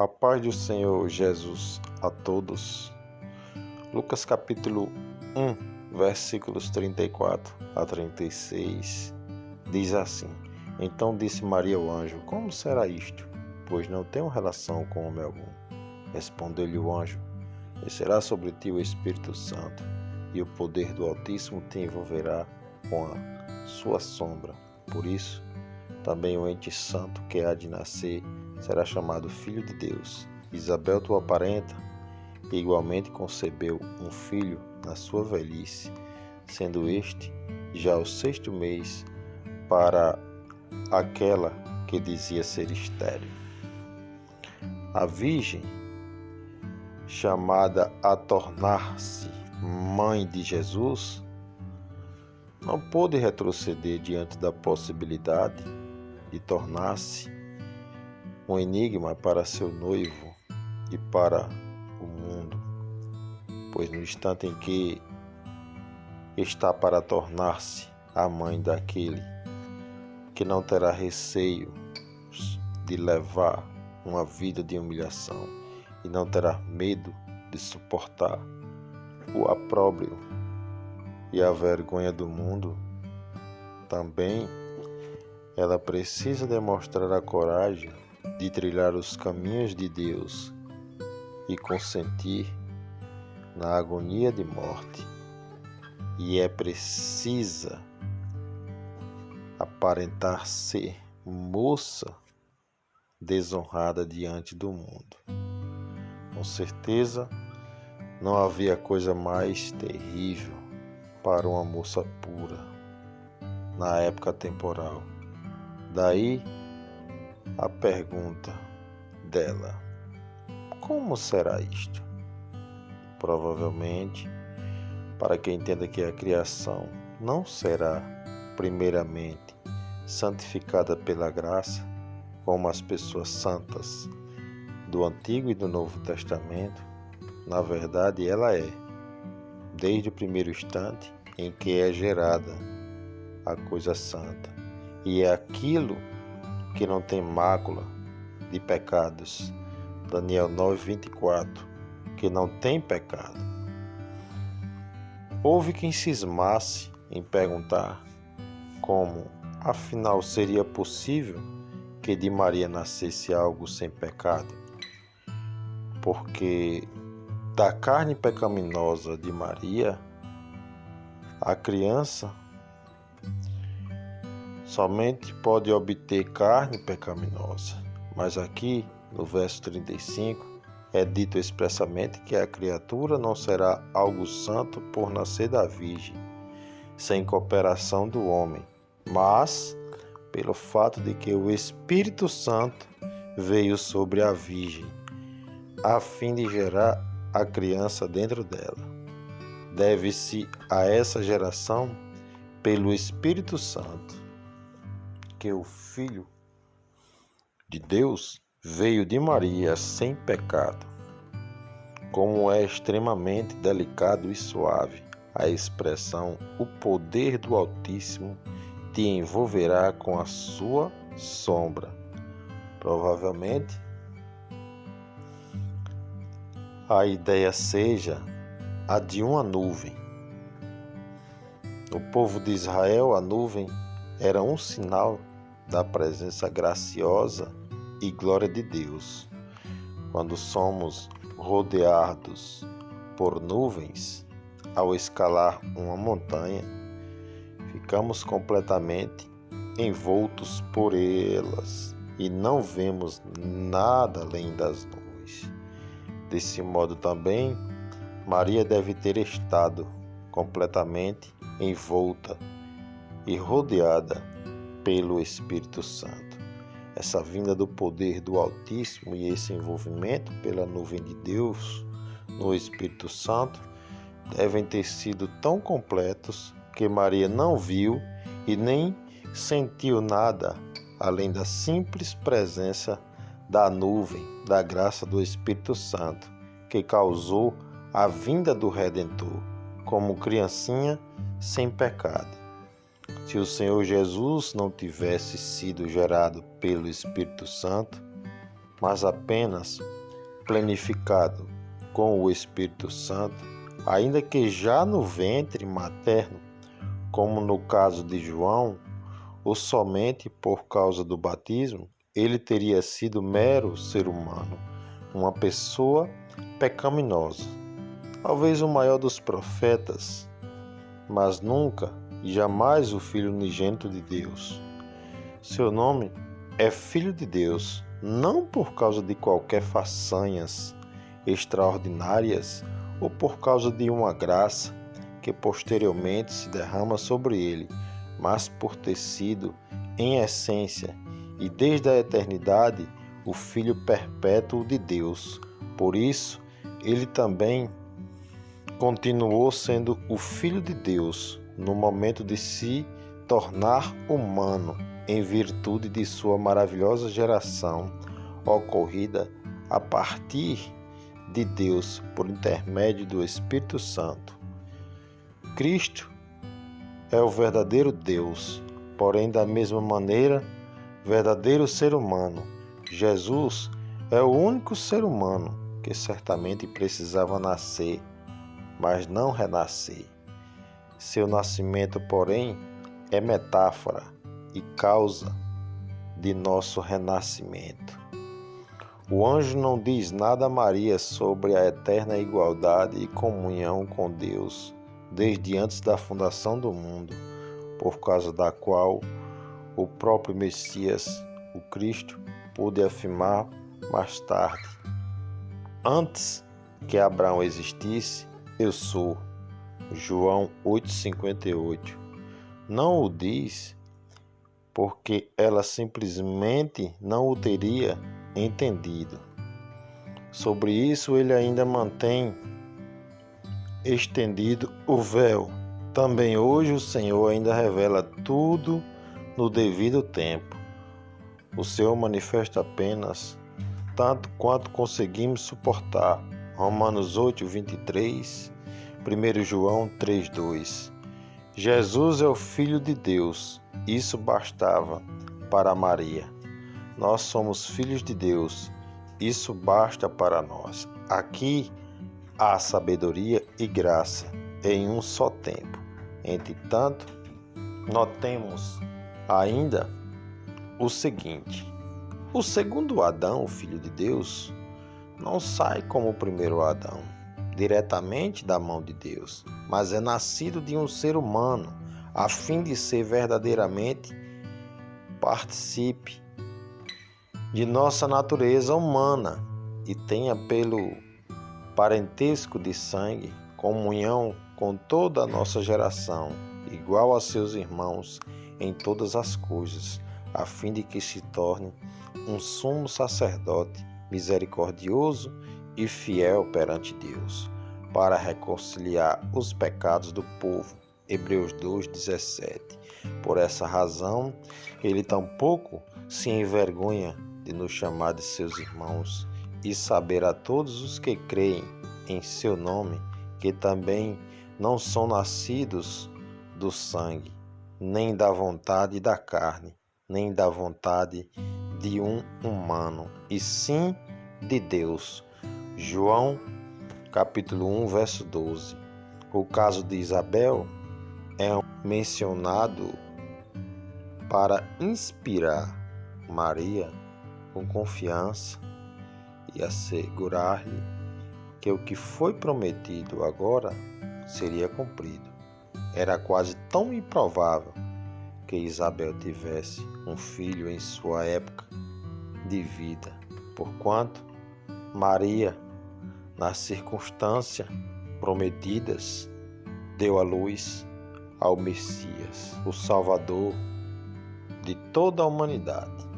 A paz do Senhor Jesus a todos. Lucas capítulo 1, versículos 34 a 36, diz assim: Então disse Maria ao anjo: Como será isto? Pois não tenho relação com homem algum. Respondeu-lhe o anjo: Descerá sobre ti o Espírito Santo, e o poder do Altíssimo te envolverá com a sua sombra. Por isso, também o ente santo que há de nascer será chamado Filho de Deus. Isabel, tua parenta, igualmente concebeu um filho na sua velhice, sendo este já o 6º mês para aquela que dizia ser estéril. A Virgem, chamada a tornar-se mãe de Jesus, não pôde retroceder diante da possibilidade de tornar-se um enigma para seu noivo e para o mundo, pois no instante em que está para tornar-se a mãe daquele que não terá receio de levar uma vida de humilhação e não terá medo de suportar o opróbrio e a vergonha do mundo, também ela precisa demonstrar a coragem de trilhar os caminhos de Deus e consentir na agonia de morte. E é precisa aparentar ser moça desonrada diante do mundo. Com certeza, não havia coisa mais terrível para uma moça pura na época temporal. Daí a pergunta dela: como será isto? Provavelmente, para que entenda que a criação não será primeiramente santificada pela graça, como as pessoas santas do Antigo e do Novo Testamento. Na verdade, ela é, desde o primeiro instante em que é gerada, a coisa santa, e é aquilo que não tem mácula de pecados. Daniel 9:24, que não tem pecado. Houve quem cismasse em perguntar como, afinal, seria possível que de Maria nascesse algo sem pecado, porque da carne pecaminosa de Maria, a criança somente pode obter carne pecaminosa. Mas aqui, no verso 35, é dito expressamente que a criatura não será algo santo por nascer da Virgem, sem cooperação do homem, mas pelo fato de que o Espírito Santo veio sobre a Virgem, a fim de gerar a criança dentro dela. Deve-se a essa geração pelo Espírito Santo que o Filho de Deus veio de Maria sem pecado. Como é extremamente delicado e suave a expressão "o poder do Altíssimo te envolverá com a sua sombra". Provavelmente a ideia seja a de uma nuvem. No povo de Israel, a nuvem era um sinal da presença graciosa e glória de Deus. Quando somos rodeados por nuvens, ao escalar uma montanha, ficamos completamente envoltos por elas e não vemos nada além das nuvens. Desse modo também, Maria deve ter estado completamente envolta e rodeada pelo Espírito Santo. Essa vinda do poder do Altíssimo e esse envolvimento pela nuvem de Deus no Espírito Santo devem ter sido tão completos que Maria não viu e nem sentiu nada além da simples presença da nuvem, da graça do Espírito Santo, que causou a vinda do Redentor como criancinha sem pecado. Se o Senhor Jesus não tivesse sido gerado pelo Espírito Santo, mas apenas plenificado com o Espírito Santo, ainda que já no ventre materno, como no caso de João, ou somente por causa do batismo, ele teria sido mero ser humano, uma pessoa pecaminosa, talvez o maior dos profetas, mas nunca e jamais o Filho unigênito de Deus. Seu nome é Filho de Deus, não por causa de qualquer façanhas extraordinárias ou por causa de uma graça que posteriormente se derrama sobre ele, mas por ter sido, em essência e desde a eternidade, o Filho perpétuo de Deus. Por isso, ele também continuou sendo o Filho de Deus no momento de se tornar humano, em virtude de sua maravilhosa geração, ocorrida a partir de Deus por intermédio do Espírito Santo. Cristo é o verdadeiro Deus, porém da mesma maneira, verdadeiro ser humano. Jesus é o único ser humano que certamente precisava nascer, mas não renascer. Seu nascimento, porém, é metáfora e causa de nosso renascimento. O anjo não diz nada a Maria sobre a eterna igualdade e comunhão com Deus desde antes da fundação do mundo, por causa da qual o próprio Messias, o Cristo, pôde afirmar mais tarde: antes que Abraão existisse, eu sou. João 8,58. Não o diz porque ela simplesmente não o teria entendido. Sobre isso, ele ainda mantém estendido o véu. Também hoje o Senhor ainda revela tudo no devido tempo. O Senhor manifesta apenas tanto quanto conseguimos suportar. Romanos 8:23, 1 João 3:2. Jesus é o Filho de Deus. Isso bastava para Maria. Nós somos filhos de Deus. Isso basta para nós. Aqui há sabedoria e graça em um só tempo. Entretanto, notemos ainda o seguinte: o segundo Adão, o Filho de Deus, não sai como o primeiro Adão, diretamente da mão de Deus, mas é nascido de um ser humano, a fim de ser verdadeiramente participe de nossa natureza humana e tenha pelo parentesco de sangue comunhão com toda a nossa geração, igual a seus irmãos em todas as coisas, a fim de que se torne um sumo sacerdote misericordioso e fiel perante Deus, para reconciliar os pecados do povo. Hebreus 2:17. Por essa razão, ele tampouco se envergonha de nos chamar de seus irmãos e saber a todos os que creem em seu nome que também não são nascidos do sangue, nem da vontade da carne, nem da vontade de um humano, e sim de Deus. João, capítulo 1, verso 12. O caso de Isabel é mencionado para inspirar Maria com confiança e assegurar-lhe que o que foi prometido agora seria cumprido. Era quase tão improvável que Isabel tivesse um filho em sua época de vida, porquanto Maria, nas circunstâncias prometidas, deu à luz ao Messias, o Salvador de toda a humanidade.